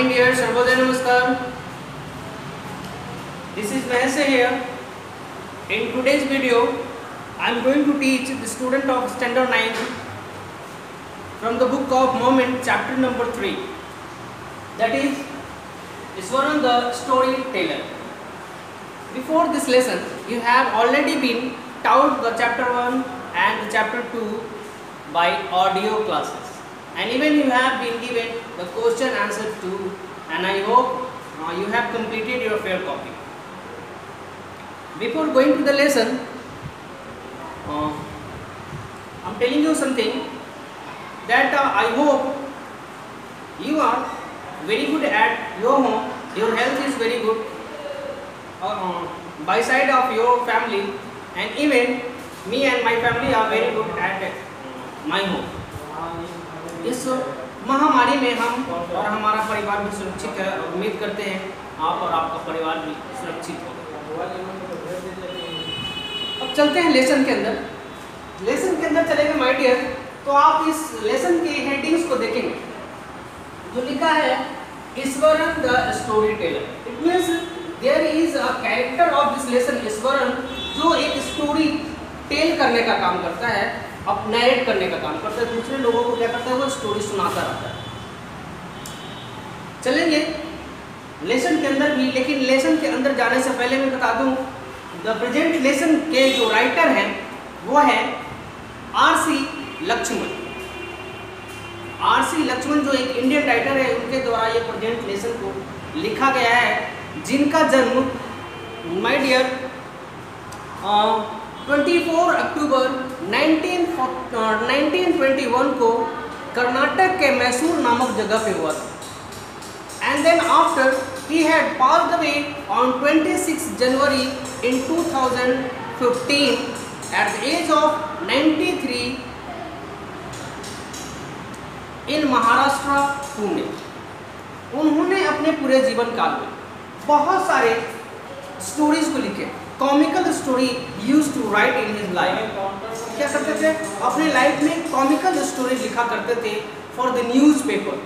morning dear, Sarvodaya Namaskar. This is Mahesh here. In today's video, I am going to teach the student of standard 9 from the book of Moment, chapter number 3. That is Iswaran the storyteller. Before this lesson, you have already been taught the chapter 1 and the chapter 2 by audio classes. And even you have been given the question answer too, and I hope you have completed your fair copy. Before going to the lesson, I am telling you something that I hope you are very good at your home, your health is very good by side of your family, and even me and my family are very good at my home. इस महामारी में हम और हमारा परिवार भी सुरक्षित है और उम्मीद करते हैं आप और आपका परिवार भी सुरक्षित होगा। अब चलते हैं लेसन के अंदर। लेसन के अंदर चलेंगे माय डियर, तो आप इस लेसन के हेडिंग्स को देखेंगे जो लिखा है Iswaran the story teller. It means there is a character of this lesson Iswaran जो एक स्टोरी टेल करने का काम करता है, अब नरेट करने का काम करता है, दूसरे लोगों को क्या करता है, वो स्टोरी सुनाता रहता है। चलेंगे लेसन के अंदर भी, लेकिन लेसन के अंदर जाने से पहले मैं बता दूं द प्रेजेंट लेसन के जो राइटर हैं वो है आर.सी. लक्ष्मण। आर.सी. लक्ष्मण जो एक इंडियन राइटर है, उनके द्वारा ये प्रेजेंट लेसन को लिखा गया है, जिनका जन्म माय डियर 24 अक्टूबर 1921 को कर्नाटक के मैसूर नामक जगह पे हुआ था। And then after he had passed away on 26 January in 2015 at the age of 93 in Maharashtra, Pune. उन्होंने अपने पूरे जीवन काल में बहुत सारे स्टोरीज को लिखे। Comical story used to write in his life. क्या करते थे, अपने लाइफ में कॉमिकल स्टोरी लिखा करते थे for the newspaper,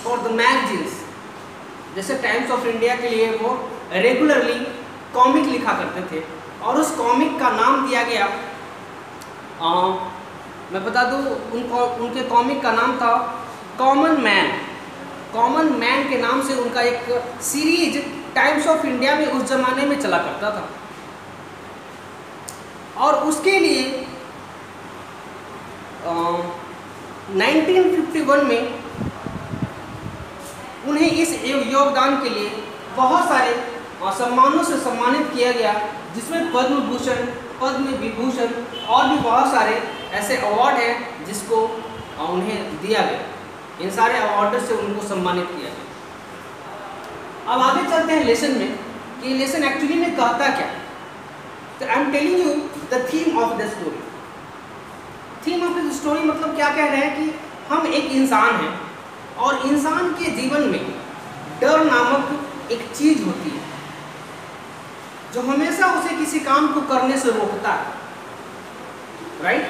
for the magazines. जैसे टाइम्स ऑफ इंडिया के लिए वो रेगुलरली कॉमिक लिखा करते थे, और उस कॉमिक का नाम दिया गया, मैं बता दूं उनके कॉमिक का नाम था कॉमन मैन। कॉमन मैन के नाम से उनका एक सीरीज टाइम्स ऑफ इंडिया में उस जमाने में चला करता था। और उसके लिए 1951 में उन्हें इस योगदान के लिए बहुत सारे सम्मानों से सम्मानित किया गया, जिसमें पद्म भूषण, पद्म विभूषण और भी बहुत सारे ऐसे अवार्ड हैं जिसको उन्हें दिया गया। इन सारे अवार्ड से उनको सम्मानित किया गया। अब आगे चलते हैं लेसन में कि लेसन एक्चुअली में कहता क्या। तो I am telling you the theme of the story. Theme of the story मतलब क्या कह रहे हैं कि हम एक इंसान हैं और इंसान के जीवन में डर नामक एक चीज होती है जो हमेशा उसे किसी काम को करने से रोकता है। राइट?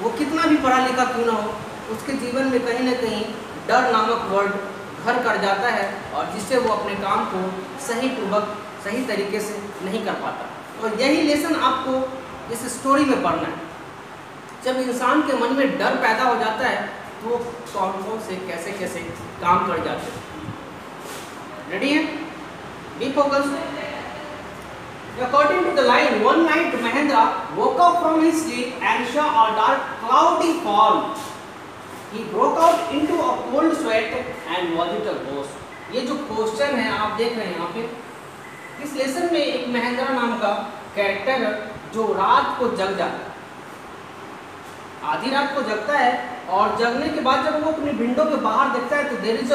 वो कितना भी पढ़ा लिखा क्यों ना हो, उसके जीवन में कहीं ना कहीं डर नामक वर्ड घर कर जाता है, और जिससे वो अपने काम को सही पूर्वक सही तरीके से नहीं कर पाता। और यही लेसन आपको इस स्टोरी में पढ़ना है। जब इंसान के मन में डर पैदा हो जाता है तो वो कौन से कैसे कैसे काम कर जाते हैं। रेडी है? B focus. According to the line, one night Mahendra woke up from his sleep and saw a dark, cloudy fall. He broke out into a cold sweat and was it a ghost? ये जो question है आप देख रहे हैं यहाँ पे, इस लेसन में एक महेंद्रा नाम का कैरेक्टर है जो रात को जग जाता है, आधी रात को जगता है, और जगने के बाद जब वो अपनी विंडो के बाहर देखता है तो there is a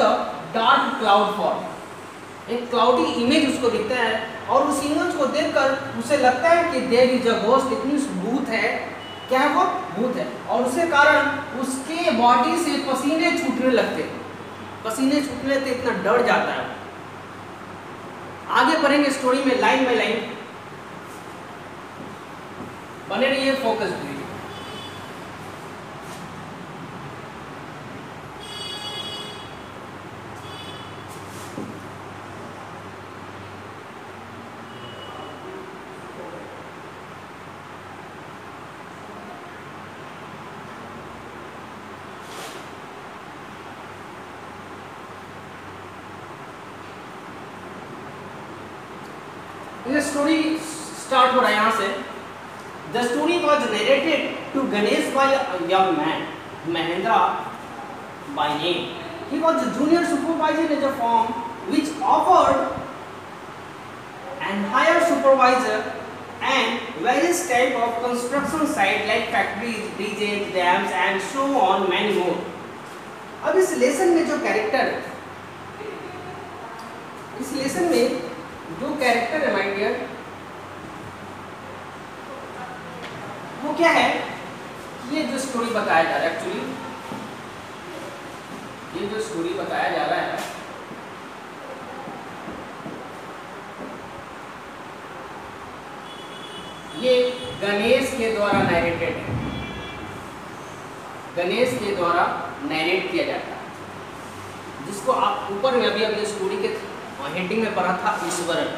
dark cloud fall. एक क्लाउडी इमेज उसको दिखता है, और उस इमेज को देखकर उसे लगता है कि there is a ghost. It means भूत है। क्या है वो? भूत है। और उसके कारण उसके बॉडी से पसीने छूटने लगते हैं। पसीने छूटने लगते, इतना डर जाता है। आगे बढ़ेंगे स्टोरी में लाइन बाय लाइन, बने रहिए, फोकस रहिए। ये स्टोरी स्टार्ट हो रहा है यहाँ से। The story was narrated to Ganesh by young man Mahendra by name. He was junior supervisor in a firm which offered and hire supervisor and various type of construction site like factories, bridges, dams and so on many more। अब इस lesson में जो character है, इस lesson में जो character है my dear, वो क्या है? ये जो स्टोरी बताया जा रहा है, एक्चुअली ये जो स्टोरी बताया जा रहा है ये गणेश के द्वारा नैरेटेड है, गणेश के द्वारा नैरेट किया जाता है, जिसको आप ऊपर में अभी स्टोरी के हेडिंग में पढ़ा था ईश्वरन,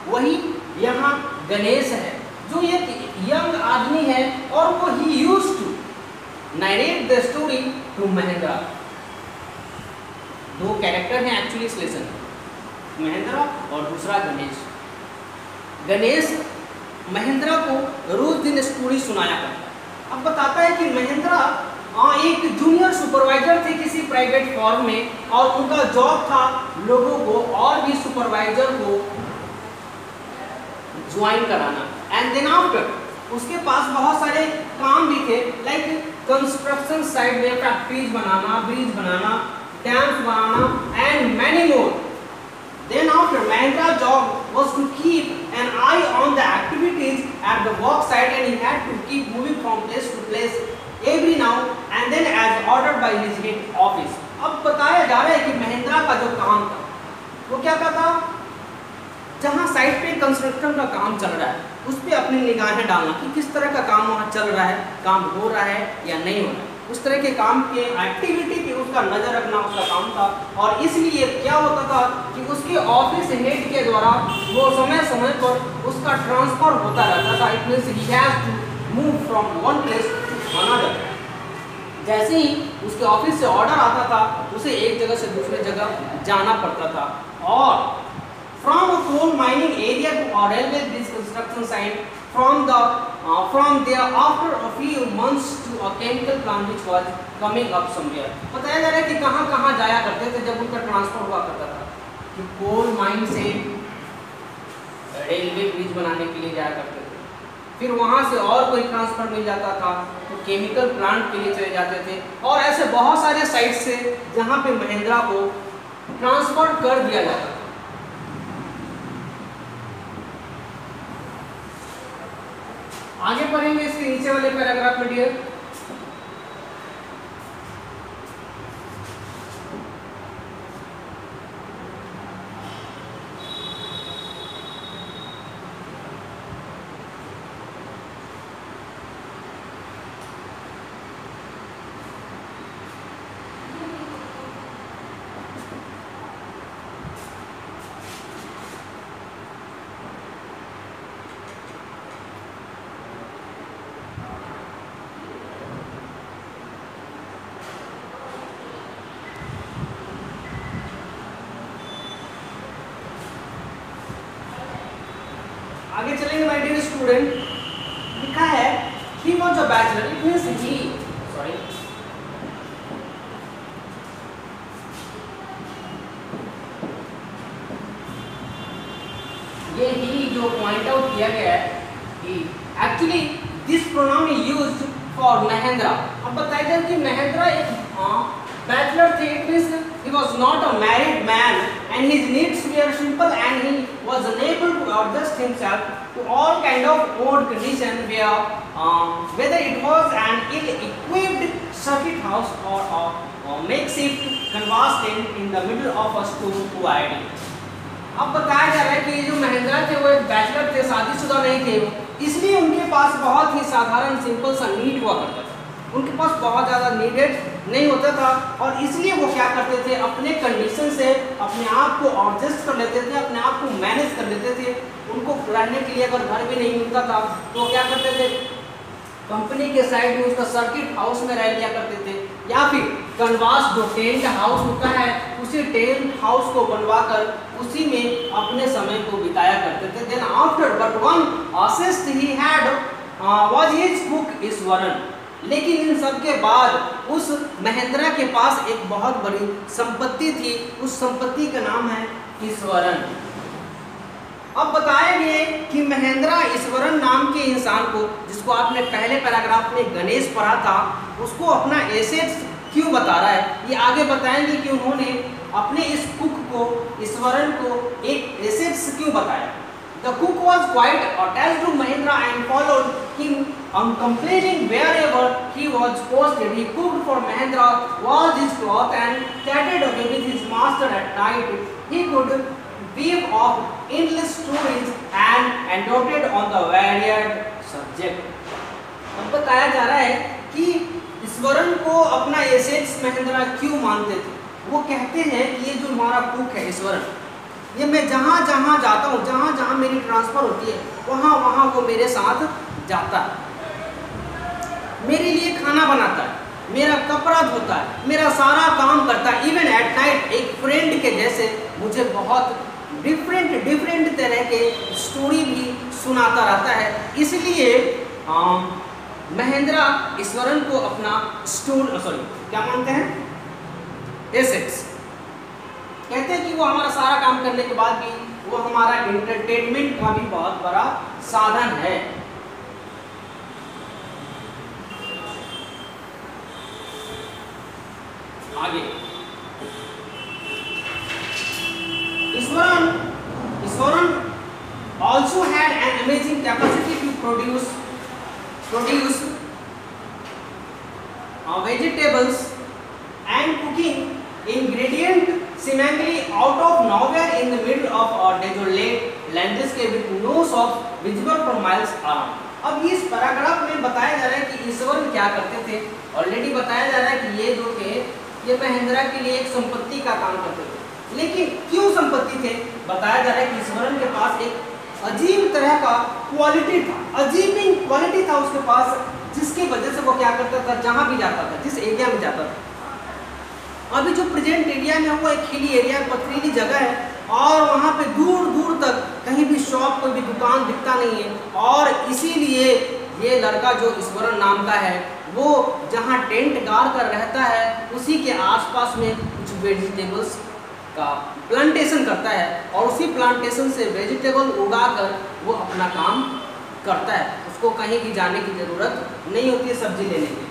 वही यहाँ गणेश है जो एक यंग आदमी है और वो he used to narrate the story to Mahendra. दो कैरेक्टर हैं एक्चुअली इस लेसन में, महेंद्रा और दूसरा गणेश। गणेश महेंद्रा को रोज दिन स्टोरी सुनाया करता। अब बताता है कि महेंद्रा एक जूनियर सुपरवाइजर थे किसी प्राइवेट फर्म में और उनका जॉब था लोगों को और भी सुपरवाइजर को ज्वाइन कराना। एंड देन आफ्टर उसके पास बहुत सारे काम भी थे, लाइक कंस्ट्रक्शन साइट में factories banana, bridge banana, dams banana and many more. Then after Mahendra's job was to keep an eye on the activities at the work site and he had to keep moving from place to place every now and then as ordered by his head office। अब बताया जा रहा है कि महेंद्रा का जो काम था वो क्या था? जहाँ साइट पे कंस्ट्रक्शन का काम चल रहा है उस पर अपनी निगाहें डालना कि किस तरह का काम वहाँ चल रहा है, काम हो रहा है या नहीं हो रहा है, उस तरह के काम के एक्टिविटी पे उसका नज़र रखना उसका काम था। और इसलिए क्या होता था कि उसके ऑफिस हेड के द्वारा वो समय समय पर उसका ट्रांसफर होता रहता था। It means he has to move from one place to another. जैसे ही उसके ऑफिस से ऑर्डर आता था उसे एक जगह से दूसरी जगह जाना पड़ता था। और from a coal mining area to a railway bridge construction site, from there after a few months to a chemical plant which was coming up somewhere। बताया जा रहा है कि कहाँ कहाँ जाया करते थे जब उनका ट्रांसफर हुआ करता था, कि कोल माइन से रेलवे ब्रिज बनाने के लिए जाया करते थे, फिर वहाँ से और कोई ट्रांसफर मिल जाता था तो केमिकल प्लांट के लिए चले जाते थे, और ऐसे बहुत सारे साइट से जहाँ पे महेंद्रा को ट्रांसफर कर दिया जाता था। आगे पढ़ेंगे इसके नीचे वाले पैराग्राफ में डियर। आगे चलेंगे माय डियर स्टूडेंट। लिखा है he was a bachelor, it means he, sorry ये ही जो पॉइंट आउट किया गया है, he actually this pronoun is used for Mahendra. अब बताया जाए कि महेंद्रा एक बैचलर थे, it means he was not a married man and his needs were simple and he was unable to adjust himself to all kind of odd condition whether it was an ill-equipped circuit house or a makeshift canvas tent in the middle of a stone quarry। अब बताया जा रहा है कि ये जो महेंद्रा थे वो एक बैचलर थे, शादीशुदा नहीं थे, इसलिए उनके पास बहुत ही साधारण सिंपल सा नीड हुआ करता था, उनके पास बहुत ज़्यादा नीडेड नहीं होता था, और इसलिए वो क्या करते थे अपने कंडीशन से अपने आप को एडजस्ट कर लेते थे, अपने आप को मैनेज कर लेते थे। उनको रहने के लिए अगर घर भी नहीं मिलता था तो क्या करते थे, कंपनी के साइड में उसका सर्किट हाउस में रह लिया करते थे, या फिर कन्वास जो टेंट हाउस होता है उसी टेंट हाउस को बनवाकर उसी में अपने अपने समय को बिताया करते थे। Then after but one assist he had was his cook Iswaran. लेकिन इन सब के बाद उस महेंद्रा के पास एक बहुत बड़ी संपत्ति थी, उस संपत्ति का नाम है ईश्वरन। अब बताया गया कि महेंद्रा ईश्वरन नाम के इंसान को, जिसको आपने पहले पैराग्राफ में गणेश पढ़ा था, उसको अपना एसेट्स क्यों बता रहा है, ये आगे बताएंगे कि उन्होंने अपने इस कुक को, ईश्वरन को एक एसेट्स क्यों बताया। The cook was quite attached to Mahendra and followed him uncomplaining wherever he was posted. He cooked for Mahendra, washed his cloth and chatted away with his master at night. He could weave of endless stories and annotated on the varied subject. अब बताया जा रहा है कि ईश्वरन को अपना assets Mahindra क्यों मानते थे। वो कहते हैं कि ये जो हमारा कुक है ईश्वरन, ये मैं जहाँ जहाँ जाता हूँ, जहाँ जहाँ मेरी ट्रांसफ़र होती है, वहाँ वहाँ वो मेरे साथ जाता है, मेरे लिए खाना बनाता है, मेरा कपड़ा धोता है, मेरा सारा काम करता है। इवन एट नाइट एक फ्रेंड के जैसे मुझे बहुत डिफरेंट तरह के स्टोरी भी सुनाता रहता है। इसलिए महेंद्रा ईश्वरन को अपना क्या मानते हैं, एसेट्स। कहते हैं कि वो हमारा सारा काम करने के बाद भी वो हमारा एंटरटेनमेंट का भी बहुत बड़ा साधन है। आगे Eswaran also had an amazing capacity to produce vegetables and cooking ingredient seemingly out of nowhere in the middle of a desolate landscape with no shops visible for miles around. अब इस पैराग्राफ में बताया जा रहा है कि ईश्वरन क्या करते थे। ऑलरेडी बताया जा रहा है कि ये जो थे ये महेंद्रा के लिए एक संपत्ति का काम करते थे। लेकिन क्यों संपत्ति थे, बताया जा रहा है कि ईश्वरन के पास एक अजीब तरह का क्वालिटी था, अजीब क्वालिटी था उसके पास, जिसकी वजह से वो क्या करता था, जहाँ भी जाता था, जिस एरिया में जाता था। अभी जो प्रेजेंट एरिया में वो एक हिली एरिया, पथरीली जगह है और वहाँ पे दूर दूर तक कहीं भी शॉप, कोई भी दुकान दिखता नहीं है। और इसीलिए ये लड़का जो ईश्वरन नाम का है वो जहाँ टेंट गाड़ कर रहता है उसी के आसपास में कुछ वेजिटेबल्स का प्लांटेशन करता है और उसी प्लांटेशन से वेजिटेबल उगाकर वो अपना काम करता है। उसको कहीं भी जाने की ज़रूरत नहीं होती है सब्जी लेने के लिए।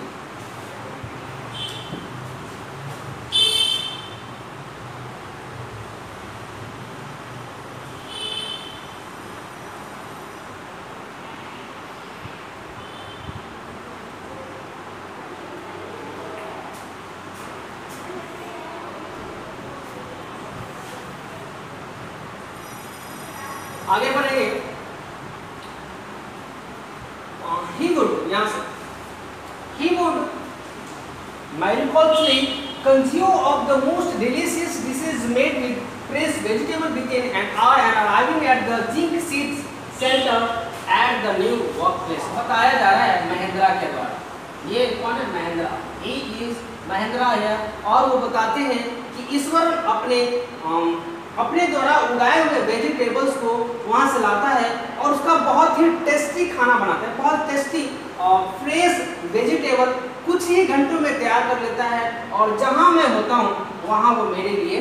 आगे बढ़ेंगे। he would miraculously consume of the most delicious dishes made with fresh vegetable within an hour and arriving at the zinc seeds center at the new workplace. बताया जा रहा है महेंद्रा के द्वारा। ये कौन है, महेंद्रा। he is महेंद्रा है और वो बताते हैं कि ईश्वर अपने द्वारा उगाए हुए वेजिटेबल्स को वहाँ से लाता है और उसका बहुत ही टेस्टी खाना बनाता है। बहुत टेस्टी और फ्रेश वेजिटेबल कुछ ही घंटों में तैयार कर लेता है और जहाँ मैं होता हूँ वहाँ वो मेरे लिए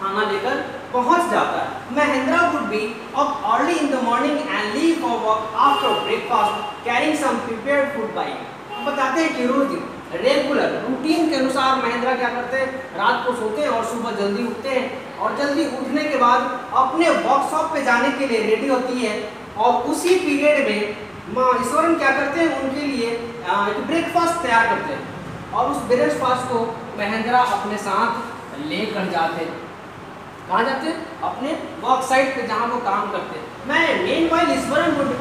खाना लेकर पहुँच जाता है। Mahindra would be up early in the morning and leave for work after breakfast carrying some prepared food by him. बताते हैं कि रोज दिन रेगुलर रूटीन के अनुसार महेंद्रा क्या करते हैं, रात को सोते हैं और सुबह जल्दी उठते हैं और जल्दी उठने के बाद अपने वर्कशॉप पे जाने के लिए रेडी होती है और उसी पीरियड में ईश्वरन क्या करते हैं, उनके लिए एक ब्रेकफास्ट तैयार करते हैं और उस ब्रेकफास्ट को महेंद्रा अपने साथ लेकर जाते हैं। कहाँ जाते हैं, अपने वर्क साइट पे जहाँ वो काम करते हैं। मैं meanwhile Eswaran would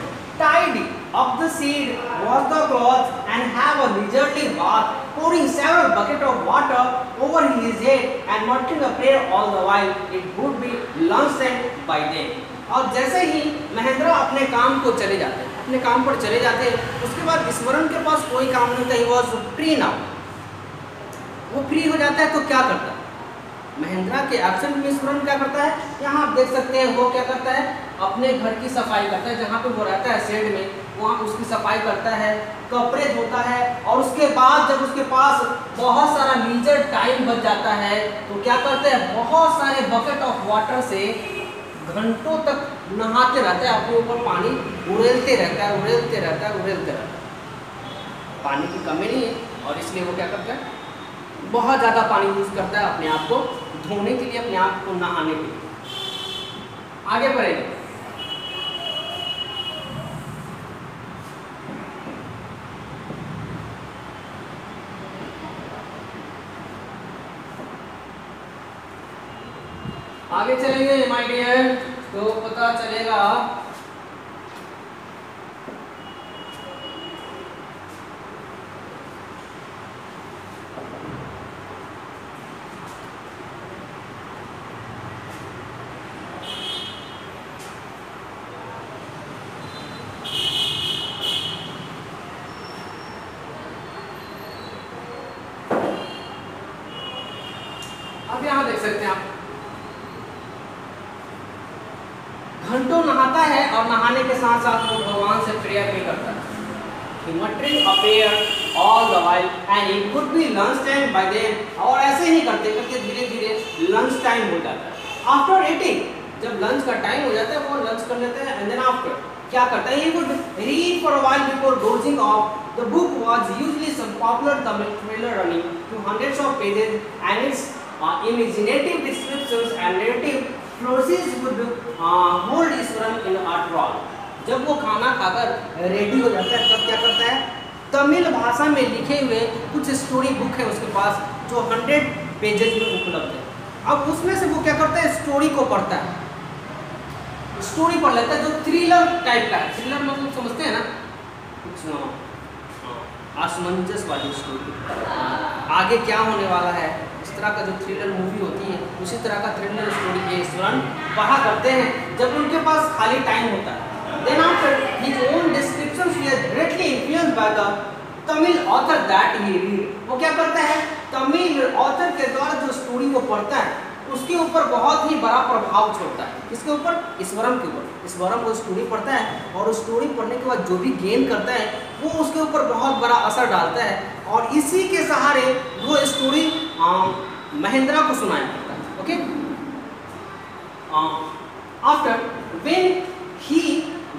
tidy up the seed, wash the clothes and have a leisurely bath, pouring several buckets of water over his head and muttering a prayer all the while. It would be lunchtime by then. और जैसे ही महेंद्रा अपने काम को चले जाते हैं, अपने काम पर चले जाते हैं, उसके बाद ईश्वरन के पास कोई काम नहीं था। He was free now. वो फ्री हो जाता है तो क्या करता है, महिंद्रा के एब्सेंट में स्वर्ण क्या करता है, यहाँ आप देख सकते हैं वो क्या करता है, अपने घर की सफाई करता है, जहाँ पे वो रहता है शेड में, वहाँ उसकी सफाई करता है, कपड़े धोता है, और उसके बाद जब उसके पास बहुत सारा लीजर टाइम बच जाता है तो क्या करते हैं, बहुत सारे बकेट ऑफ वाटर से घंटों तक नहाते रहता है, अपने ऊपर पानी उड़ेलते रहता है, उड़ेलते रहता है, उड़ेलते रहता है। पानी की कमी नहीं है और इसलिए वो क्या करता है, बहुत ज़्यादा पानी यूज़ करता है अपने आप को धोने के लिए, अपने आप को नहाने के लिए। आगे बढ़ेंगे। आगे चलेंगे माय डियर, तो पता चलेगा अब यहाँ देख सकते हैं आप, घंटों नहाता है और नहाने के साथ साथ वो भगवान से प्रेयर भी करता है। He muttering a prayer all the while and it could be lunch time by then, और ऐसे ही करते करते धीरे धीरे लंच टाइम हो जाता है। After eating, जब लंच का टाइम हो जाता है वो लंच कर लेते हैं, and then after क्या करता है, he would read for a while before dozing off. The book was usually some popular Tamil thriller running to hundreds of pages, and its imaginative descriptions and narrative फ्लोसिस would hold Eswaran in a drawer. जब वो खाना खाकर ready हो जाता है तब क्या करता है, तमिल भाषा में लिखे हुए कुछ स्टोरी बुक है उसके पास जो 100 पेजेस में उपलब्ध है। अब उसमें से वो क्या करता है, स्टोरी को पढ़ता है, स्टोरी पढ़ लेता है जो थ्रिलर टाइप का है। थ्रिलर मतलब समझते हैं ना, कुछ असमंजस वाली स्टोरी, आगे क्या होने वाला है, इस तरह का जो थ्रिलर मूवी होती है उसी तरह का थ्रिलर स्टोरी ये स्वर्ण पढ़ा करते हैं जब उनके पास खाली टाइम होता है। Then after his own descriptions were greatly influenced by the Tamil author that he read. वो क्या करता है, तमिल ऑथर के द्वारा जो स्टोरी वो पढ़ता है उसके ऊपर बहुत ही बड़ा प्रभाव छोड़ता है। किसके ऊपर, ईश्वरम के ऊपर। ईश्वरम वो स्टोरी पढ़ता है और उस स्टोरी पढ़ने के बाद जो भी गेन करता है वो उसके ऊपर बहुत बड़ा असर डालता है और इसी के सहारे वो स्टोरी महिंद्रा को सुनाया करता है। Okay, after when he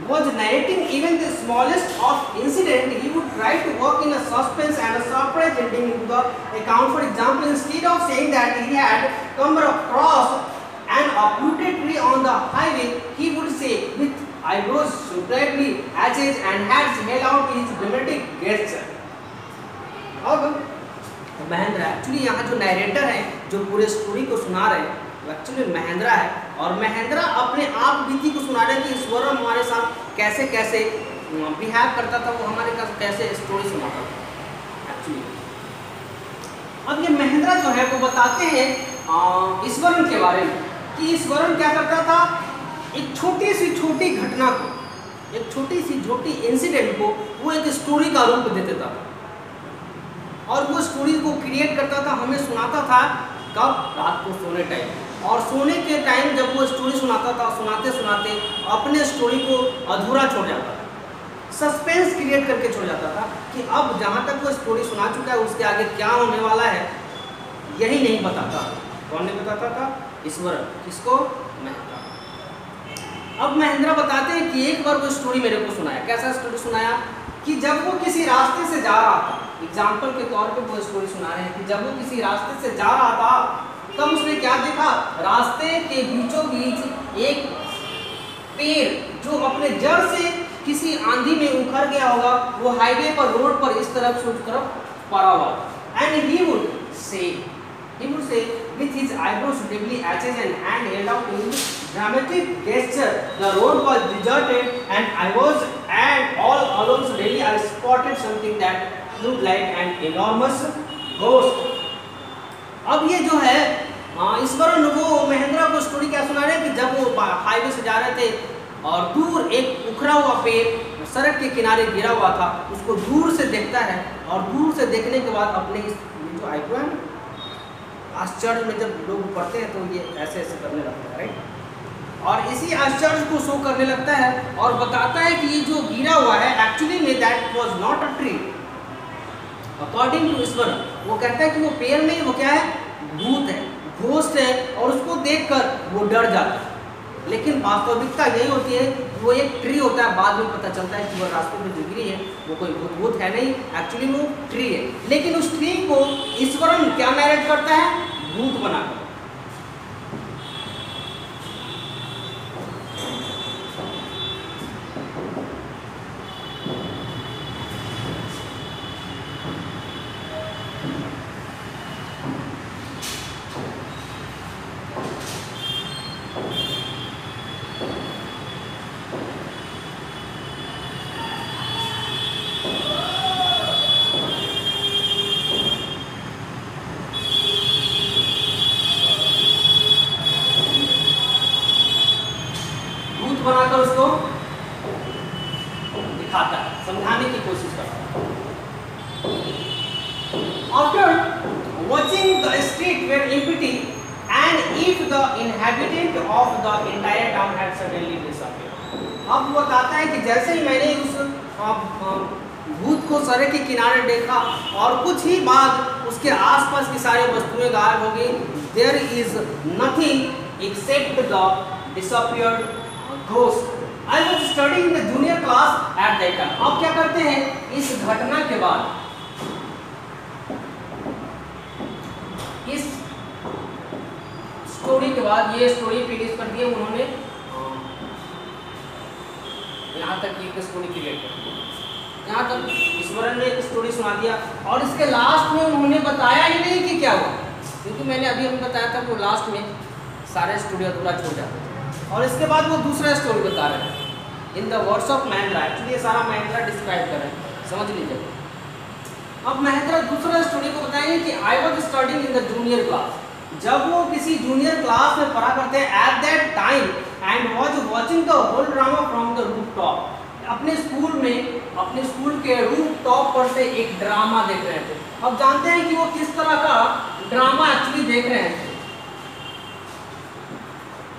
was narrating even the smallest of incident, he would try to work in a suspense and a surprise ending into the account. For example, instead of saying that he had come across an uprooted tree on the highway, he would say with eyebrows superbly arched and hands held out his dramatic gesture. अब Mahindra actually यहाँ जो narrator है जो पूरे story को सुना रहे हैं एक्चुअली महिंद्रा है और महिंद्रा अपने आप बीती को सुना रहे हैं कि ईश्वरम हमारे साथ कैसे कैसे बिहेव करता था, वो हमारे पास कैसे स्टोरी सुनाता था एक्चुअली। अब ये महिंद्रा जो है वो बताते हैं ईश्वरम के बारे में कि ईश्वरम क्या करता था, एक छोटी सी छोटी घटना को, एक छोटी सी छोटी इंसिडेंट को वो एक स्टोरी का रूप दे देता था और वो स्टोरी को क्रिएट करता था, हमें सुनाता था कब, रात को सोने टाइम। और सोने के टाइम जब वो स्टोरी सुनाता था सुनाते सुनाते अपने स्टोरी को अधूरा छोड़ जाता था, सस्पेंस क्रिएट करके छोड़ जाता था कि अब जहाँ तक वो स्टोरी सुना चुका है उसके आगे क्या होने वाला है यही नहीं बताता। कौन नहीं बताता था, ईश्वर। किसको, महिंद्रा। अब महिंद्रा बताते हैं कि एक बार वो स्टोरी मेरे को सुनाया। कैसा स्टोरी सुनाया कि जब वो किसी रास्ते से जा रहा था, एग्जाम्पल के तौर पे वो स्टोरी सुना रहे हैं कि जब वो किसी रास्ते से जा रहा था तब उसने क्या देखा, रास्ते के बीचों बीच एक पेड़ जो अपने जड़ से किसी आंधी में उखड़ गया होगा, वो हाईवे पर, रोड पर इस तरफ से उस तरफ पड़ा हुआ। And he would say with his eyebrows deeply arched and hand held out in dramatic gesture, the road was deserted and I was and all along suddenly I spotted something that looked like an enormous ghost. अब ये जो है ईश्वरन वो महिंद्रा को story क्या सुना रहे हैं कि जब वो हाईवे से जा रहे थे और दूर एक उखड़ा हुआ पेड़ सड़क के किनारे गिरा हुआ था, उसको दूर से देखता है और दूर से देखने के बाद अपने जो आईब्रो है आश्चर्य में जब लोग पढ़ते हैं तो ये ऐसे ऐसे करने लगता है, राइट। और इसी आश्चर्य को शो करने लगता है और बताता है कि ये जो गिरा हुआ है एक्चुअली में that was not a tree according to Ishwar. वो कहता है कि वो पेड़ नहीं, वो क्या है, भूत है, घोस्ट है, और उसको देखकर वो डर जाता है। लेकिन वास्तविकता यही होती है, वो एक ट्री होता है। बाद में पता चलता है कि वो रास्ते में जो गिरी है वो कोई भूत है नहीं, एक्चुअली वो ट्री है। लेकिन उस ट्री को ईश्वरन क्या नैरेट करता है, भूत बनाकर। बनाकर उसको दिखाता है, समझाने की कोशिश करता है। After watching the street were empty and if the inhabitant of the entire town had suddenly disappeared। अब वो बताता है कि जैसे ही मैंने उस भूत को सड़क के किनारे देखा और कुछ ही बाद उसके आसपास की सारी वस्तुएं गायब हो गई। There is nothing except the disappeared ghost। I was studying in the junior class at that time। अब क्या करते हैं, इस घटना के बाद, इस स्टोरी के बाद, ये स्टोरी फिनिश कर दी उन्होंने, यहाँ तक ये स्टोरी क्रिएट कर दी, यहाँ तक ईश्वरन ने एक स्टोरी सुना दिया और इसके लास्ट में उन्होंने बताया ही नहीं कि क्या हुआ, क्योंकि मैंने अभी हम बताया था वो लास्ट में सारे स्टोरी अधूरा छोड़ जाते हैं। और इसके बाद वो दूसरा स्टोरी बता रहे हैं in the words of Mahindra. Actually ये सारा महेंद्रा डिस्क्राइब कर रहे हैं, समझ लीजिए। अब महेंद्रा दूसरा स्टोरी को बताएंगे कि I was studying in the junior class. जब वो किसी जूनियर क्लास में पढ़ा करते हैं at that time and was watching the whole drama from the roof top. अपने स्कूल में, अपने स्कूल के रूफ टॉप पर से एक ड्रामा देख रहे थे। अब जानते हैं कि वो किस तरह का ड्रामा एक्चुअली देख रहे हैं।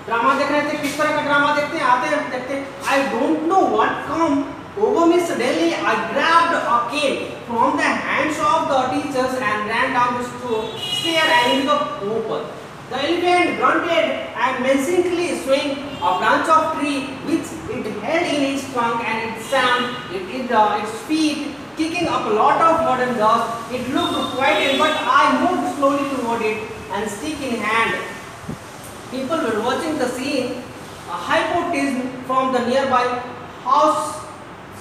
ड्रामा देख रहे थे, किस तरह का ड्रामा देखते हैं, आते हैं देखते हैं। I don't know what come over me suddenly। I grabbed a cane from the hands of the teachers and ran down the stair and into the open। The elephant grunted and menacingly swung a branch of tree which it held in its trunk and it stamped its feet, kicking up a lot of mud and dust। It looked frightened, but I moved slowly toward it and stick in hand। People were watching the scene। A hypothesis from the nearby house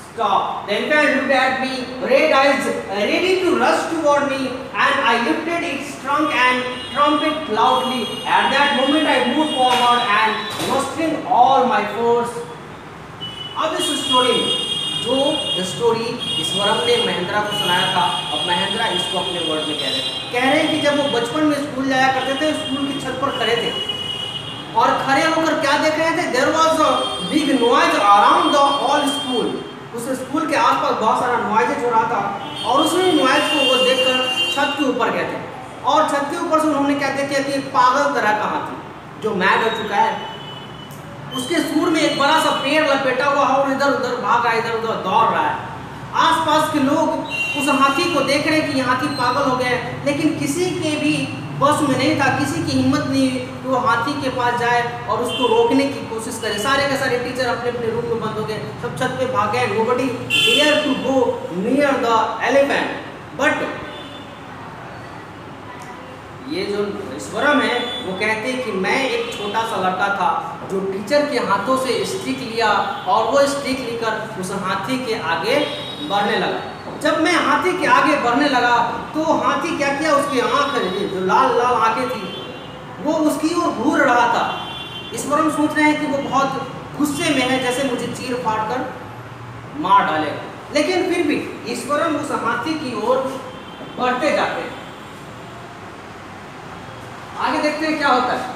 stopped। The elephant looked at me, red eyes ready to rush toward me, and I lifted its trunk and trumpeted loudly। At that moment I moved forward and mustering all my force। अब इस story में जो story ईश्वरम ने महेंद्रा को सुनाया था, अब महेंद्रा इसको अपने वर्ड में कह रहे हैं कि जब वो बचपन में स्कूल जाया करते थे, स्कूल की छत पर खड़े थे और खड़े होकर क्या देख रहे थे, there was a big noise around the whole school. उस स्कूल के आसपास बहुत सारा नॉइज हो रहा था और उसी नॉइज को वो देखकर छत के ऊपर गए थे और छत के ऊपर से उन्होंने क्या देखा कि एक पागल तरह का हाथी जो मैड हो चुका है, उसके सूर में एक बड़ा सा पेड़ लपेटा हुआ है और इधर उधर भाग रहा है, इधर उधर दौड़ रहा है। आसपास के लोग उस हाथी को देख रहे हैं कि हाथी पागल हो गया है, लेकिन किसी के भी बस में नहीं था, किसी की हिम्मत नहीं हुई कि वो हाथी के पास जाए और उसको रोकने की कोशिश करे। सारे के सारे टीचर अपने अपने रूम में बंद हो गए, सब छत पे भाग गए। Nobody dare to go near the elephant. But ये जो ईश्वरम है वो कहते हैं कि मैं एक छोटा सा लड़का था जो टीचर के हाथों से स्टिक लिया और वो स्टिक लेकर उस हाथी के आगे बढ़ने लगा। जब मैं हाथी के आगे बढ़ने लगा तो हाथी क्या किया, उसकी आँख जो लाल लाल आँखें थी वो उसकी ओर घूर रहा था। ईश्वरम सोच रहे हैं कि वो बहुत गुस्से में है, जैसे मुझे चीर फाड़ कर मार डालेगा, लेकिन फिर भी ईश्वरम उस हाथी की ओर बढ़ते जाते हैं। आगे देखते हैं क्या होता है।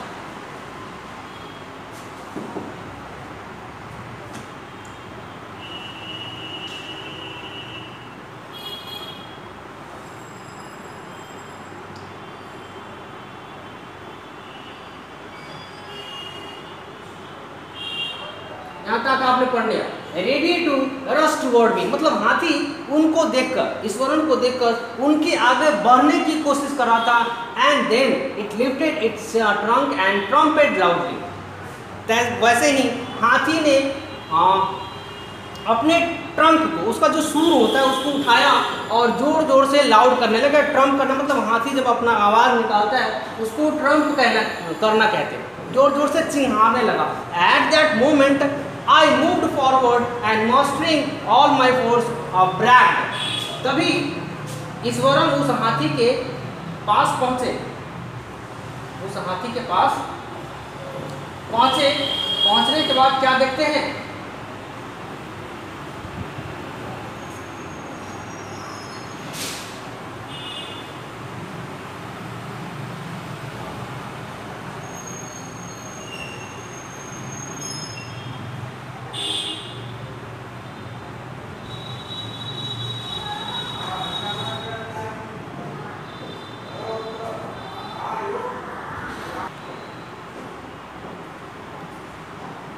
यहाँ तक आपने पढ़ लिया। रेडी टू रश टुवर्ड मी, मतलब हाथी उनको देखकर, ईश्वरन को देखकर उनके आगे बढ़ने की कोशिश कर रहा था। And then it lifted its trunk and trumpet loudly. वैसे ही हाथी ने अपने ट्रंक को, उसका जो सूर होता है उसको उठाया और जोर जोर से लाउड करने लगा। ट्रम्प करना मतलब हाथी जब अपना आवाज़ निकालता है उसको ट्रम्प करना कहते हैं। जोर जोर से चिंघाने लगा। At that moment I moved forward and mustering all my force brag. तभी ईश्वरन उस हाथी के पास पहुंचे, उस हाथी के पास पहुंचे। पहुंचने के बाद क्या देखते हैं,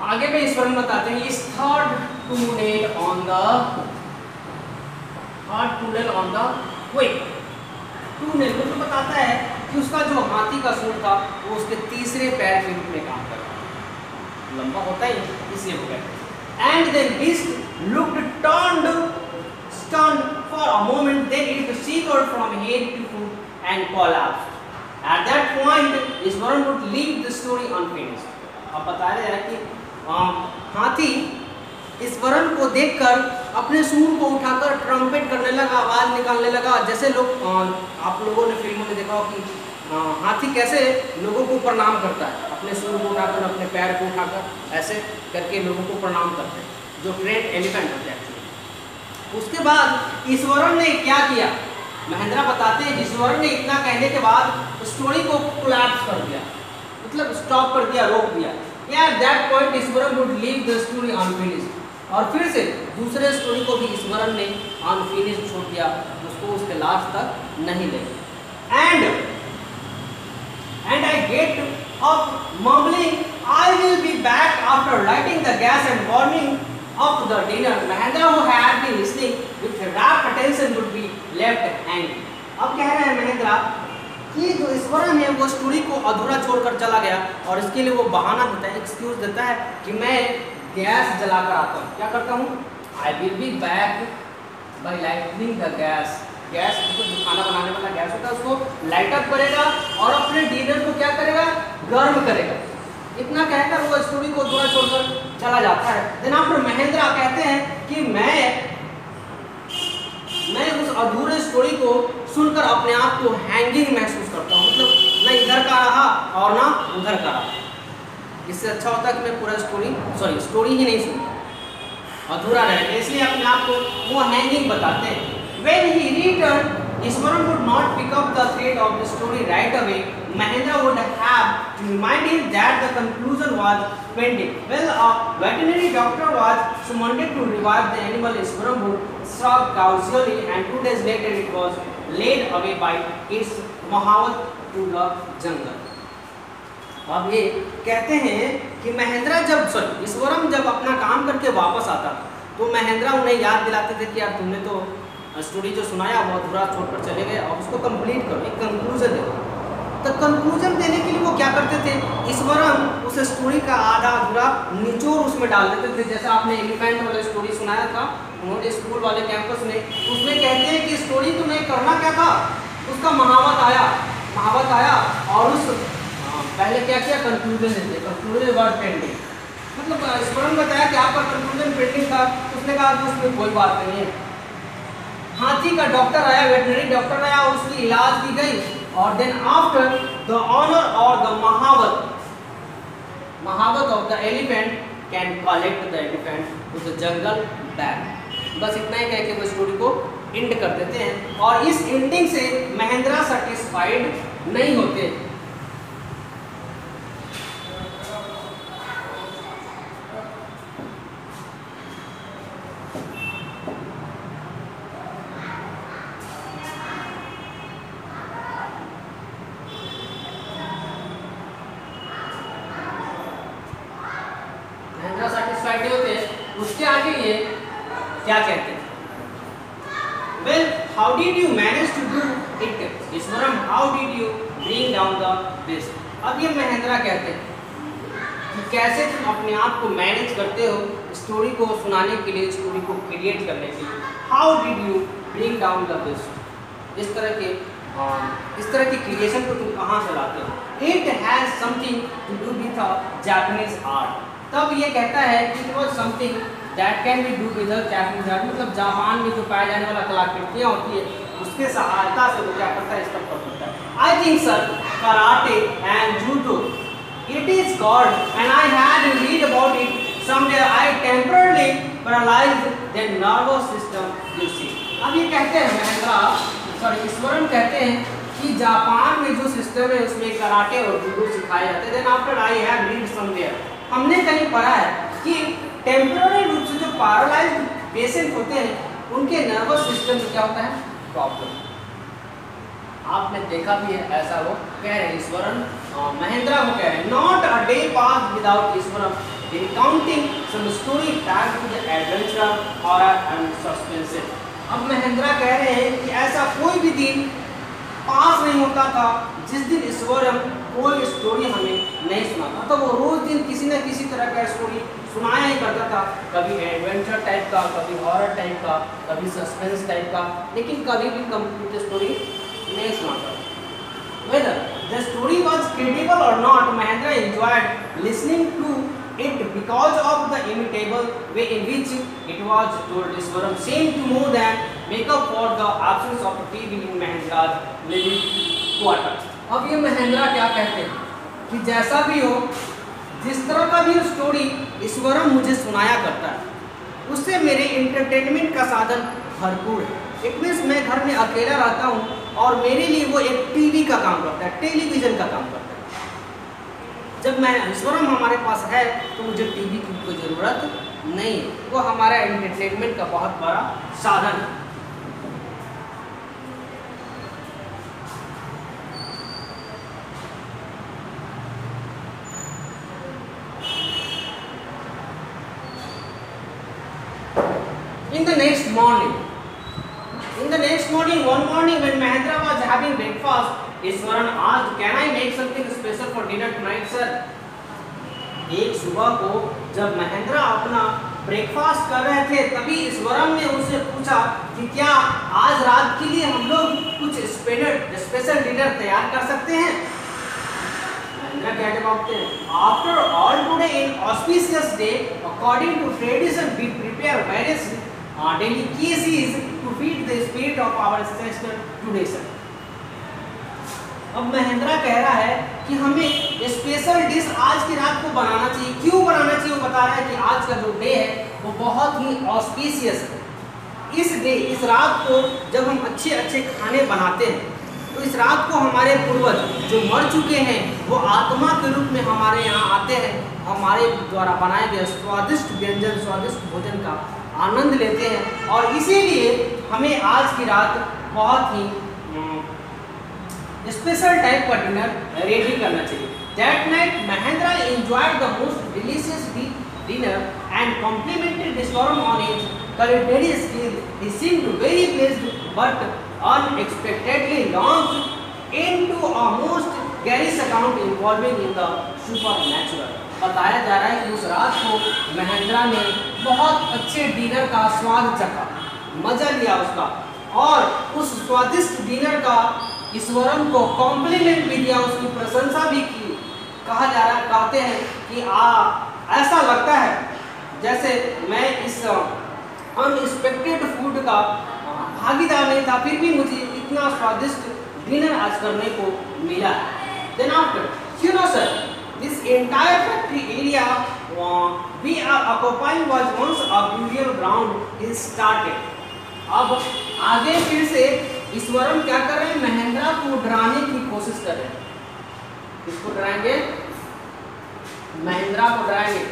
आगे में ईश्वरन बताते हैं इस थर्ड टूनेल ऑन द क्विक। टूनेल मतलब बताता है कि उसका जो हाथी का सूंड था वो उसके तीसरे पैर के रूप में काम कर रहा है, लंबा होता ही इसलिए वो कहते हैं। And then beast looked stunned for a moment, then it shivered from head to foot and collapsed. At that point Eswaran would leave the story unfinished। अब बता रहे हैं कि हाथी ईश्वरन को देखकर अपने सूंड को उठाकर ट्रम्पेट करने लगा, आवाज़ निकालने लगा। जैसे लोग आप लोगों ने फिल्मों में देखा हो कि हाथी कैसे लोगों को प्रणाम करता है, अपने सूंड को उठाकर, अपने पैर को उठाकर ऐसे करके लोगों को प्रणाम करते हैं, जो ट्रेंड एलिफेंट होते हैं एक्चुअली। उसके बाद ईश्वरन ने क्या किया, महेंद्रा बताते हैं ईश्वरन ने इतना कहने के बाद स्टोरी को कोलैप्स कर दिया, मतलब स्टॉप कर दिया, रोक दिया। At that point Eswaran would leave the story unfinished, और फिर से दूसरे स्टोरी को भी ईश्वरन ने अनफिनिश्ड छोड़ दिया, उसको उसके लास्ट तक नहीं ले। And I get up mumbling, I will be back after lighting the gas and warming up the dinner. Mahendra, who had been listening with rapt attention, would be left hanging। अब कह रहे हैं महेंद्रा कि जो ईश्वरन है वो स्टोरी को अधूरा छोड़कर चला गया, और इसके लिए वो बहाना देता है, एक्सक्यूज देता है कि मैं गैस जलाकर आता हूँ। क्या करता हूँ, I will be back by lightning the gas. Gas जो खाना बनाने वाला गैस होता है उसको लाइट अप करेगा और अपने डिनर को क्या करेगा, गर्म करेगा। इतना कहकर वो स्टोरी को अधूरा छोड़कर चला जाता है। देन आफ्टर महेंद्रा कहते हैं कि मैं उस अधूरे स्टोरी को सुनकर अपने आप को हैंगिंग महसूस करता हूँ, मतलब न इधर का रहा और ना उधर का रहा। इससे अच्छा होता है कि मैं पूरा स्टोरी ही नहीं सुनता, अधूरा रहेगा, इसलिए अपने आप को वो हैंगिंग बताते हैं। When he returned, Ishwaran would not pick up the thread of the story right away. Mahendra would have to remind him that the conclusion was pending. Well, a veterinary doctor was summoned to revive the animal. Ishwaran would shrug casually, and 2 days later it was laid away by its Mahawat to the jungle. अब ये कहते हैं कि महेंद्रा ईश्वरन जब अपना काम करके वापस आता तो महेंद्रा उन्हें याद दिलाते थे कि यार तुमने तो स्टोरी जो सुनाया वो अधूरा छोड़कर चले गए, और उसको कंप्लीट करो, एक कंक्लूजन दे। तो कंक्लूजन देने के लिए वो क्या करते थे, ईश्वरन उस स्टोरी का आधा अधूरा निचोड़ उसमें डाल देते थे। जैसा आपने एलिफेंट वाला स्टोरी सुनाया था उन्होंने स्कूल वाले कैंपस में, उसमें कहते हैं कि स्टोरी तुम्हें करना क्या था, उसका महावत आया और उस पहले क्या किया, कंक्लूजन देते, कंक्लूजन वर्ड पेंडिंग, मतलब ईश्वरन बताया कि आपका कंक्लूजन पेंडिंग था, उसने कहा कि उसमें कोई बात नहीं है। हाथी का डॉक्टर आया, वेटनरी डॉक्टर आया, उसकी इलाज की गई, और देन आफ्टर द ऑनर और the mahout of the elephant can collect the elephant to the jungle back. बस इतना ही कह के वो स्टोरी को एंड कर देते हैं, और इस एंडिंग से महेंद्रा सेटिस्फाइड नहीं होते। सेटिस्फाइड होते लिए क्या कहते हैं? Well, how did you manage to do it Ishwaram, how did you bring down the beast? अब ये महेंद्रा कहते हैं कि कैसे तुम अपने आप को मैनेज करते हो स्टोरी को सुनाने के लिए, स्टोरी को क्रिएट करने के लिए। How did you bring down the best? इस तरह की क्रिएशन को तुम कहाँ से लाते हो? It has something to do with Japanese art. तब ये कहता है कि it was something that can be do with Japanese art, मतलब जापान में जो पाया जाने वाला कलाकृतियाँ होती है उसके सहायता से वो क्या करता है, इसका प्रयोग करता है। I think sir karate and judo it is called, and I had to read about it somewhere. I temporarily paralyzed their nervous system, you see. अब ये कहते हैं ईश्वरन कहते हैं कि जापान में जो सिस्टम है उसमें कराटे और जूडो सिखाए जाते हैं। Then after I have read somewhere, हमने कहीं पढ़ा है कि टेम्पररी रूप से जो पैरालाइज्ड पेशेंट होते हैं उनके नर्वस सिस्टम में क्या होता है, प्रॉब्लम। आपने देखा भी है, ऐसा वो कह रहे हैं ईश्वरन, महेंद्रा को कह रहे हैं। Not a day pass without Iswaran recounting some story packed with adventure, horror and suspense. अब महेंद्रा कह रहे हैं कि ऐसा कोई भी दिन पास नहीं होता था जिस दिन ईश्वरन कोई स्टोरी हमें नहीं सुनाता। तो वो रोज दिन किसी न किसी तरह का स्टोरी सुनाया ही करता था, कभी एडवेंचर टाइप का, कभी हॉरर टाइप का, कभी सस्पेंस टाइप का, लेकिन कभी भी कंप्लीट स्टोरी नहीं सुनाता। Whether the story was credible or not, Mahendra enjoyed listening to it because of the imitable way in which it was told. Ishwaram seemed to more than make up for the absence of TV in Mahendra's living quarters. अब ये महेंद्रा क्या कहते हैं कि जैसा भी हो, जिस तरह का भी स्टोरी ईश्वरम मुझे सुनाया करता है उससे मेरे एंटरटेनमेंट का साधन भरपूर है। इट मीन्स मैं घर में अकेला रहता हूँ और मेरे लिए वो एक टीवी का काम करता है, टेलीविज़न का काम करता है। जब मैं ईश्वरम हमारे पास है तो मुझे टीवी की कोई ज़रूरत नहीं है, वो हमारा एंटरटेनमेंट का बहुत बड़ा साधन है। In the next morning, one morning when Mahendra was having breakfast, Ishwaran asked, "Can I make something special for dinner tonight, sir?" एक सुबह को जब महेंद्रा अपना ब्रेकफास्ट कर रहे थे तभी ईश्वरन ने उनसे पूछा कि क्या आज रात के लिए हम लोग कुछ स्पेशल डिनर तैयार कर सकते हैं? महेंद्रा क्या जवाब देते हैं? After all, today in auspicious day, according to tradition, we prepare various delicacies to feed the spirit of our ancestor today, sir. अब महेंद्रा कह रहा है कि हमें स्पेशल डिश आज की रात को बनाना चाहिए। क्यों बनाना चाहिए? वो बता रहा है कि आज का जो डे है वो बहुत ही ऑस्पिशियस है। इस रात को जब हम अच्छे अच्छे खाने बनाते हैं तो इस रात को हमारे पूर्वज जो मर चुके हैं वो आत्मा के रूप में हमारे यहाँ आते हैं, हमारे द्वारा बनाए गए स्वादिष्ट व्यंजन, स्वादिष्ट भोजन का आनंद लेते हैं, और इसीलिए हमें आज की रात बहुत ही स्पेशल टाइप का डिनर रेडी करना चाहिए। That night, Mahendra enjoyed the most delicious dinner and complimented Ishwaran on his culinary skill. He seemed very pleased, but unexpectedly launched into a most garish account involving in the supernatural. बताया जा रहा है कि उस रात को महेंद्रा ने बहुत अच्छे डिनर का स्वाद चखा, मजा लिया उसका, और उस स्वादिष्ट डिनर का ईश्वरन को कॉम्प्लीमेंट भी दिया, उसकी प्रशंसा भी की। कहते हैं कि ऐसा लगता है जैसे मैं इस अनएक्सपेक्टेड फूड का भागीदार नहीं था, फिर भी मुझे इतना स्वादिष्ट डिनर आज करने को मिला। Then after, you know sir, this entire factory area we are occupying was once a burial ground is started. अब आगे फिर से ईश्वरन क्या कर रहे हैं? महेंद्रा को डराने की कोशिश कर रहे हैं। किसको डराएंगे? महेंद्रा को डराएंगे।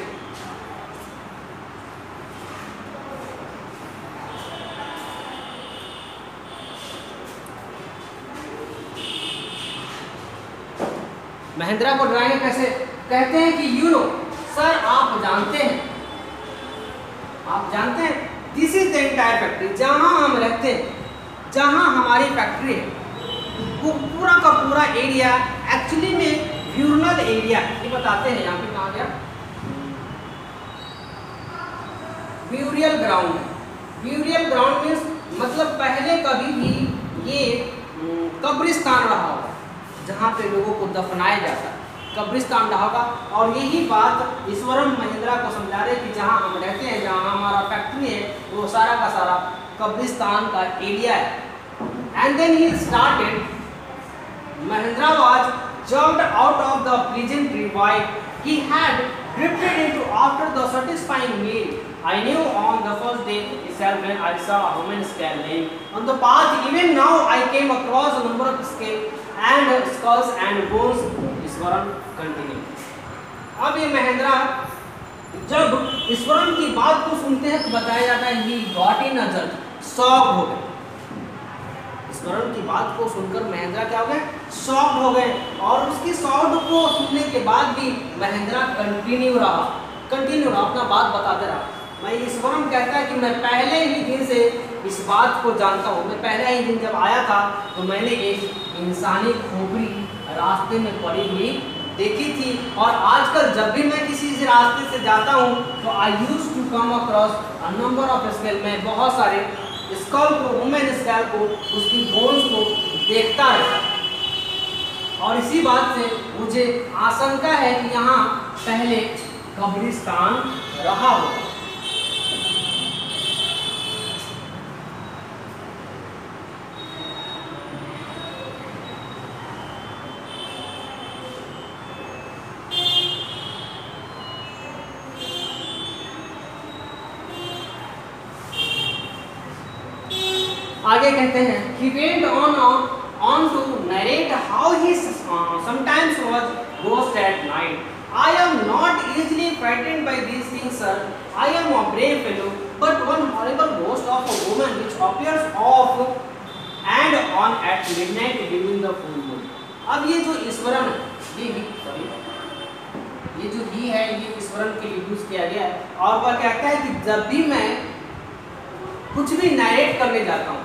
महेंद्रा को डराएंगे कैसे? कहते हैं कि यू नो सर, आप जानते हैं एंटायर फैक्ट्री, जहाँ हम रहते हैं, जहाँ हमारी फैक्ट्री है, वो पूरा का पूरा एरिया एक्चुअली में व्यूरनल एरिया, ये बताते हैं यहाँ पे कहाँ गया, burial ground. Burial ground means मतलब पहले कभी भी ये कब्रिस्तान रहा होगा, जहाँ पे लोगों को दफनाया जाता है, कब्रिस्तान रहा होगा। और यही बात ईश्वरम महिंद्रा को समझा रहे कि जहाँ हम रहते हैं, जहाँ हमारा फैक्ट्री है, वो सारा का सारा कब्रिस्तान का एरिया है। And then he started, Mahendra was jumped out of the pleasant revive he had drifted into after the satisfying meal. I knew on the first day itself when I saw a human skull laying on the path. Even now I came across a number of skulls and bones. Eshwaram continue. अब ये महिंद्रा जब ईश्वरम की बात को सुनते हैं तो बताया जाता है he got in a jerk, shock हो गए। ईश्वरम की बात को सुनकर महिंद्रा क्या हो गए, शॉक हो गए। और उसकी शॉक को सुनने के बाद भी महिंद्रा कंटिन्यू रहा, अपना बात बताते रहा। मैं ईश्वरम कहता है कि मैं पहले ही दिन से इस बात को जानता हूँ। मैं पहले ही दिन जब आया था तो मैंने एक इंसानी खोपड़ी रास्ते में पड़ी हुई देखी थी, और आजकल जब भी मैं किसी रास्ते से जाता हूँ तो I use to come across a number of scale, में बहुत सारे स्कल को, वुमेन स्कल को, उसकी बोन्स को देखता है। और इसी बात से मुझे आशंका है कि यहाँ पहले कब्रिस्तान रहा होगा। आगे कहते हैं he went on to narrate how he sometimes was ghost at night. I am not easily frightened by these things, sir. I am a brave fellow, but one horrible ghost of a woman which appears off and on at midnight during the full moon. अब ये जो ईश्वरन है, ये जो ही है, ये ईश्वरन के लिए यूज किया गया है। और वह कहता है कि जब भी मैं कुछ भी नरेट करने जाता हूँ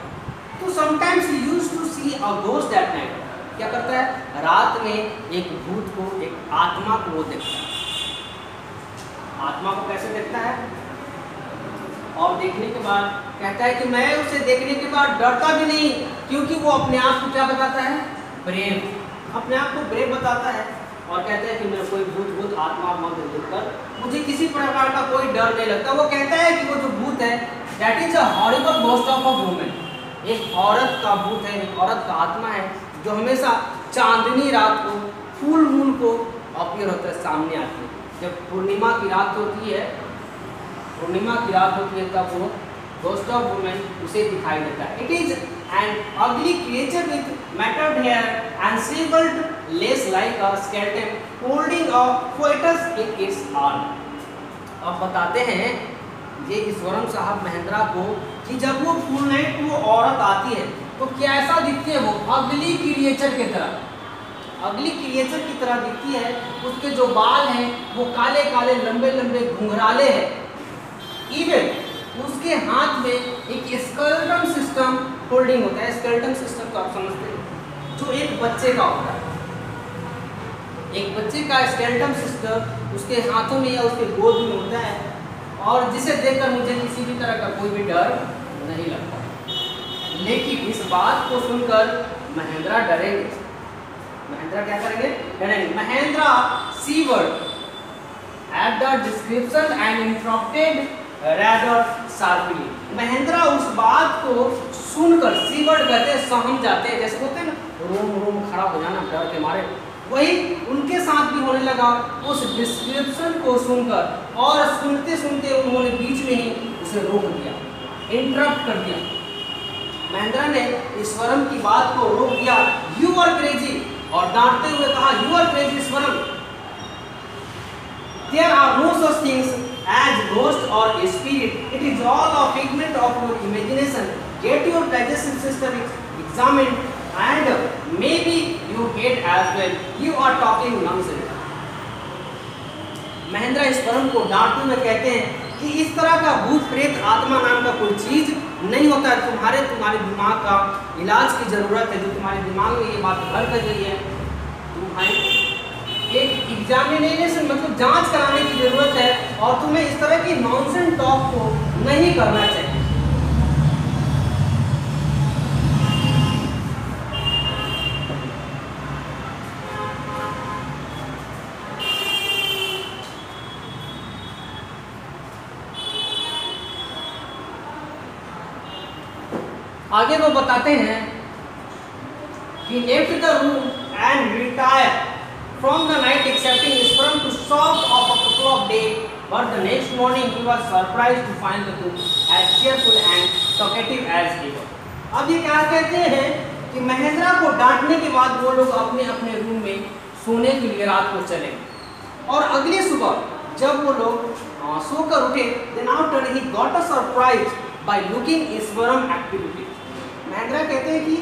तो sometimes he use to see a ghost at night. क्या करता है, रात में एक भूत को, एक आत्मा को वो देखता है। आत्मा को कैसे देखता है, और देखने के बाद कहता है कि मैं उसे देखने के बाद डरता भी नहीं, क्योंकि वो अपने आप को क्या बताता है, ब्रेव, अपने आप को ब्रेव बताता है। और कहता है कि मैं कोई भूत आत्मा मंत्र देखकर मुझे किसी प्रकार का कोई डर नहीं लगता। वो कहता है कि वो जो भूत है, that is a horrible ghost of a woman, एक औरत का भूत है, एक औरत का आत्मा है, जो हमेशा चांदनी रात को, फुल मून को अपीयर होता है, सामने आती है। जब पूर्णिमा की रात होती है, तब वो घोस्ट ऑफ वुमन उसे दिखाई देता है। It is an ugly creature with matted hair and shrivelled less like a skeleton holding a foetus in its arm. अब बताते हैं ये ईश्वरम साहब महिंद्रा को कि जब वो फुल नाइट वो औरत आती है तो कैसा दिखती है, वो अगली क्रिएचर की तरह दिखती है। उसके जो बाल हैं वो काले काले लंबे लंबे घुंघराले हैं। इवन उसके हाथ में एक स्केलेटन सिस्टम होल्डिंग होता है। स्केलेटन सिस्टम को आप समझते हैं, जो एक बच्चे का होता है, एक बच्चे का स्केलेटन सिस्टम उसके हाथों में या उसके गोद में होता है, और जिसे देखकर मुझे किसी भी तरह का कोई भी डर नहीं लगता। लेकिन इस बात को सुनकर महिंद्रा डरेंगे। महिंद्रा क्या करेंगे, डरेंगे। Mahindra sneered at the description and interrupted rather sharply। Mahindra उस बात को सुनकर, सीवर्ड कहते हैं सहम जाते हैं, जैसे होते हैं ना, रोम खड़ा हो जाना डर के मारे, वही उनके साथ भी होने लगा उस डिस्क्रिप्शन को सुनकर। और सुनते सुनते उन्होंने बीच में ही उसे रोक दिया, इंटरप्ट कर दिया। महिंद्रा ने ईश्वरम की बात को रोक दिया, यू आर क्रेजी, और डांटते हुए कहा, you are crazy Ishwaram, there are no such things as ghost or a spirit, it is all a figment of your imagination. Get your digestive system examined and maybe your head as well. You are talking nonsense। Mahindra Ishwaram को डांटते हुए कहते हैं कि इस तरह का भूत प्रेत आत्मा नाम का कोई चीज नहीं होता है। तुम्हारे दिमाग का इलाज की जरूरत है। जो तुम्हारे दिमाग में ये बात घर कर रही है, तुम्हारे एक एग्जामिनेशन मतलब जांच कराने की जरूरत है, और तुम्हें इस तरह की नॉनसेंस टॉक को नहीं करना चाहिए। आगे वो बताते हैं कि left the room and retire from the night accepting Isparam to solve of a couple of days, but the next morning he was surprised to find the two as cheerful and talkative as ever. अब ये क्या कहते हैं कि महेंद्रा को डांटने के बाद वो लोग अपने अपने रूम में सोने के लिए रात को चले, और अगली सुबह जब वो लोग सोकर उठे, then after he got a surprise by looking Isparam activity. Mahindra कहते हैं कि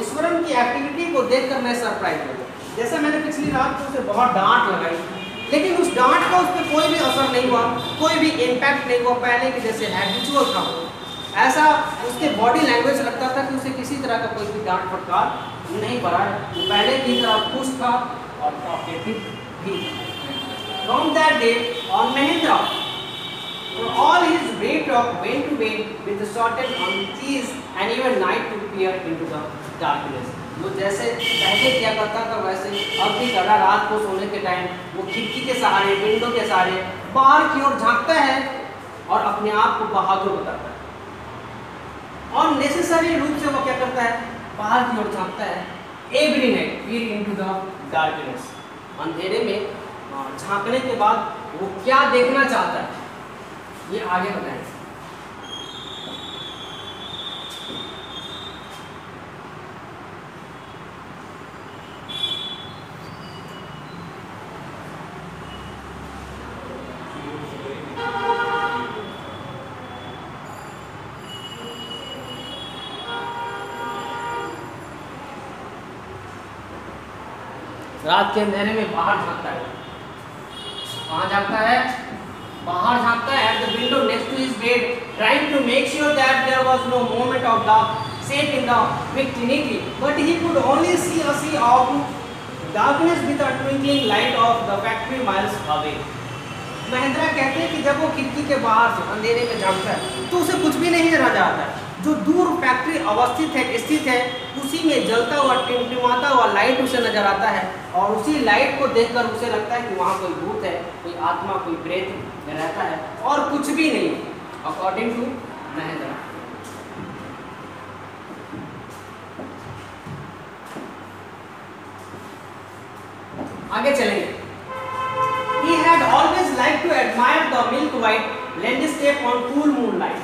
ईश्वरम की एक्टिविटी को देखकर मैं सरप्राइज हो गया। जैसे मैंने पिछली रात को उसे बहुत डांट लगाई, लेकिन उस डांट का उस पर कोई भी असर नहीं हुआ, कोई भी इम्पैक्ट नहीं हुआ। पहले की जैसे हैबिचुअल था, ऐसा उसके बॉडी लैंग्वेज लगता था कि उसे किसी तरह का कोई भी डांट फटकार नहीं पड़ा है। वो पहले की तरह खुश था और टॉकेटिव भी। From that day on, Mahendra, for all his great talk, went to bed with the shortened on keys and even night to peer into the darkness. वो जैसे पहले किया करता था वैसे अब भी कर रहा। रात को सोने के टाइम वो खिड़की के सहारे, विंडो के सहारे बाहर की ओर झांकता है और अपने आप को बहादुर बताता है। और नेसेसरी रूप से वो क्या करता है, बाहर की ओर झांकता है। Every night Pir into the darkness, अंधेरे में झांकने के बाद वो क्या देखना चाहता है ये आगे बताएंगे। रात के अंधेरे में बाहर झांकता है। कहाँ झांकता है? बाहर झांकता है। At the window next to his bed, trying to make sure that there was no moment of dark set in the vicinity, but he could only see a sea of darkness with a twinkling light of the factory miles away. Mahindra कहते हैं कि जब वो खिड़की के बाहर से अंधेरे में झांकता है तो उसे कुछ भी नहीं नजर आता है। जो दूर फैक्ट्री स्थित है उसी में जलता हुआ टिमटिमाता हुआ लाइट उसे नजर आता है, और उसी लाइट को देखकर उसे लगता है कि वहाँ कोई भूत है, कोई आत्मा, कोई प्रेत रहता है, और कुछ भी नहीं, अकॉर्डिंग टू महेंद्रा। आगे चलेंगे। He had always liked to admire the milk white landscape on cool moonlight.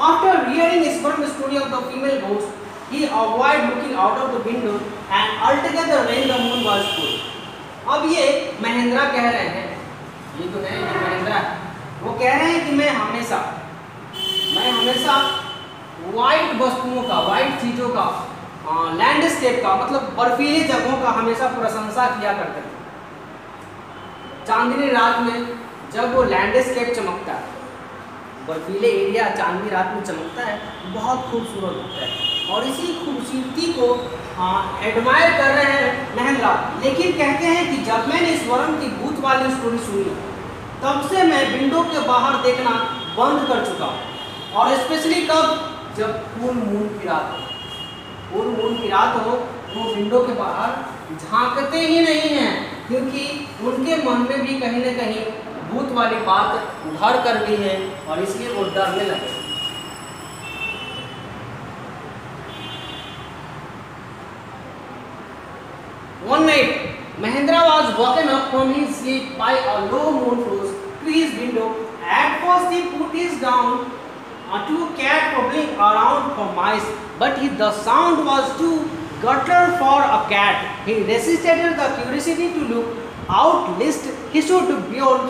After hearing Isparam's story of the female ghost, he avoided looking out of the window and altogether when the moon was full. अब ये महेंद्रा कह रहे हैं, ये तो नहीं, ये महेंद्रा है, वो कह रहे हैं कि मैं हमेशा वाइट वस्तुओं का, वाइट चीजों का, लैंडस्केप का मतलब बर्फीली जगहों का हमेशा प्रशंसा किया करते थे। चांदनी रात में जब वो लैंडस्केप चमकता है, बर्फीले एरिया चांदनी रात में चमकता है, बहुत खूबसूरत होता है, और इसी खूबसूरती को एडमायर कर रहे हैं महेंद्रा। लेकिन कहते हैं कि जब मैंने ईश्वरम की भूत वाली स्टोरी सुनी तब से मैं विंडो के बाहर देखना बंद कर चुका हूँ, और स्पेशली कब, जब फुल मून की रात हो। फुल मून की रात हो वो विंडो के बाहर झांकते ही नहीं हैं, क्योंकि उनके मन में भी कहीं न कहीं भूत वाली बात घर कर गई है, और इसलिए वो डरने लगे। One night, Mahendra was woken up from his sleep by a low moon close to his window. At first, he put his down to a cat prowling around for mice, but the sound was too guttural for a cat. He resisted the curiosity to look out, lest he should behold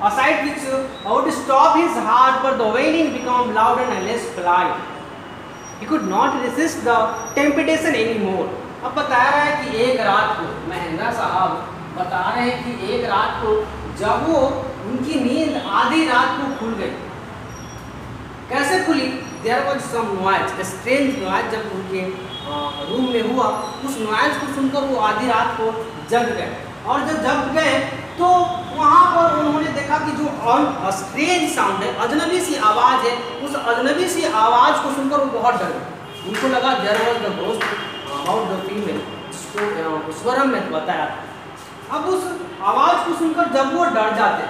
a sight which would stop his heart, but the wailing became louder and less polite. He could not resist the temptation anymore. अब बता रहा है कि एक रात को महेंद्रा साहब बता रहे हैं कि एक रात को जब वो उनकी नींद आधी रात को खुल गई। कैसे खुली? There was some noise, strange noise जब उनके रूम में हुआ, उस नॉइज को सुनकर वो आधी रात को जग गए। और जब जग गए तो वहाँ पर उन्होंने देखा कि जो स्ट्रेंज साउंड है, अजनबी सी आवाज़ है, उस अजनबी सी आवाज़ को सुनकर वो बहुत डर गए। उनको लगा there was the ghost about the female, जिसको स्वरम में बताया था। अब उस आवाज़ को सुनकर जब वो डर जाते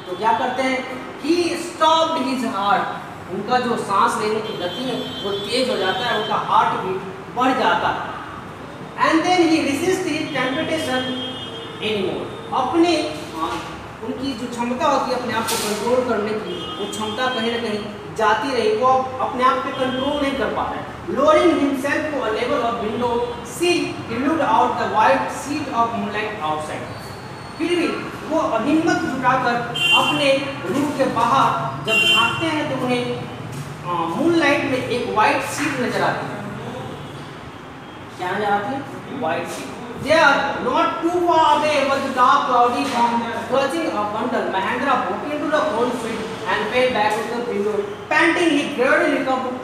तो क्या करते हैं कि स्टॉप्ड हिज हार्ट, उनका जो सांस लेने की गति है वो तेज हो जाता है, उनका हार्ट बीट बढ़ जाता है। And then he resist his temptation anymore, अपने उनकी जो क्षमता होती है अपने आप को कंट्रोल करने की, वो क्षमता कहीं ना कहीं जाती रही, वो अपने आप पे कंट्रोल नहीं कर पा रहे। Lowering himself to a level of window sill, he looked out the white sheet of moonlight outside. फिर भी वो हिम्मत जुटाकर अपने रूम के बाहर जब झांकते हैं तो उन्हें मूनलाइट में एक वाइट सीट नजर आती है। क्या नजर आती है? White seat. There, not too far away, was the dark cloudy form clutching a bundle. Mahendra broke into the own suite and fell back to the window. Panting, he gradually recovered